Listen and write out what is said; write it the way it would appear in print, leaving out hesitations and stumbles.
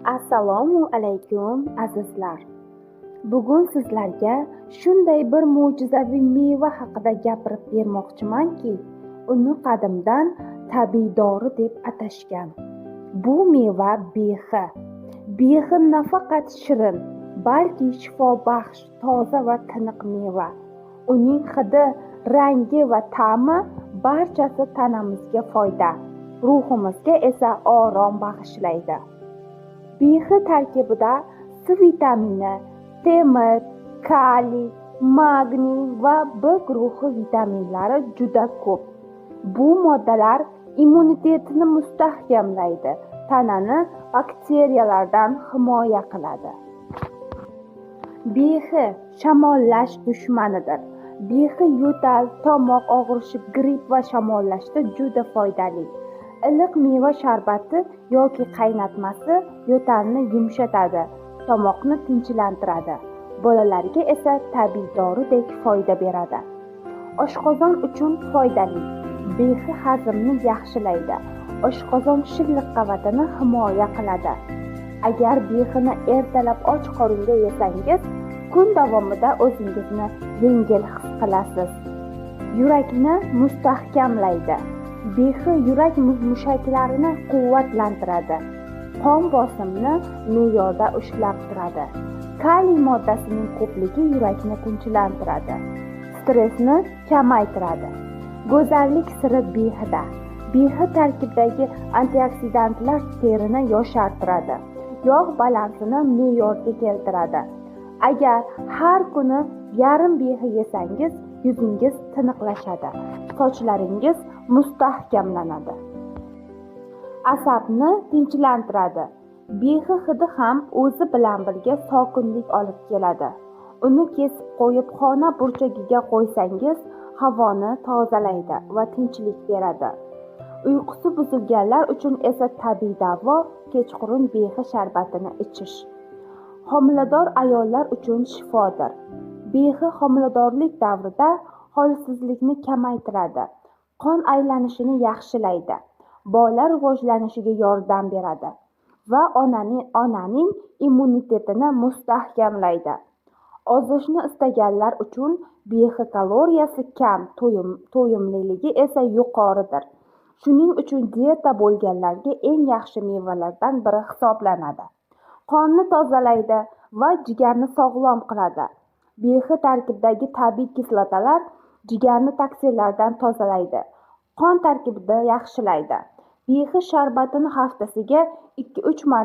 Assalomu alaykum azizlar. Bugun sizlarga shunday bir mo'jizaviy meva haqida gapirib bermoqchimanki, uni qadimdan tabiiy dori deb atashgan. Bu meva behi. Behi nafaqat shirin, balki shifobaxsh, toza va tiniq meva. Uning hidi, rangi va ta'mi barchasi tanamizga foyda, ruhimizga esa orom bag'ishlaydi. Behi tarkibida C vitamini, temir, kaliy, magniy va B guruhi vitaminlari juda ko'p. Bu moddalar immunitetni mustahkamlaydi, tanani bakteriyalardan himoya qiladi. Behi shamollash dushmanidir. Behi yo'tal, tomoq og'rishi, gripp va shamollashda juda foydali. Iliq meva sharbati yoki qaynatmasi yo'talni yumshatadi, tomoqni tinchlantiradi. Bolalarga esa tabiiy doridek foyda beradi. Oshqozon uchun foydali. Behi hazmni yaxshilaydi. Oshqozon shilliq qavatini himoya qiladi. Agar behini ertalab och qoringa yesangiz, kun davomida o'zingizni yengil his qilasiz. Yurakni mustahkamlaydi. Behi yurak mushaklarini quvvatlantiradi. Qon bosimini me'yorda ushlab turadi. Kaliy moddasining ko'pligi yurakni tinchlantiradi. Stressni kamaytiradi. Go'zallik siri behida. Behi tarkibidagi antioksidantlar terini yoshartiradi. Yog' balansini me'yorga keltiradi. Agar har kuni yarim behi yesangiz, yuzingiz tiniqlashadi, sochlaringiz mustahkamlanadi. Asabni tinchlantiradi. Behi hidi ham o'zi bilan birga sokinlik olib keladi. Uni kesib qo'yib xona burchagiga qo'ysangiz, havoni tozalaydi va tinchlik beradi. Uyqusi buzilganlar uchun esa tabiiy davo kechqurun behi sharbatini ichish. Homilador ayollar uchun shifodir. Behi homiladorlik davrida holsizlikni kamaytiradi, qon aylanishini yaxshilaydi, bola rivojlanishiga yordam beradi va onaning immunitetini mustahkamlaydi. Ozishni istaganlar uchun behi kaloriyasi kam, to'yimliligi esa yuqoridir. Shuning uchun dieta bo'lganlarga eng yaxshi mevalardan biri hisoblanadi. Qonni tozalaydi va jigarni sog'lom qiladi. Behi tarkibidagi tabiiy kislotalar jigarni toksinlardan tozalaydi, qon tarkibini yaxshilaydi. Behi sharbatini haftasiga 2-3 marta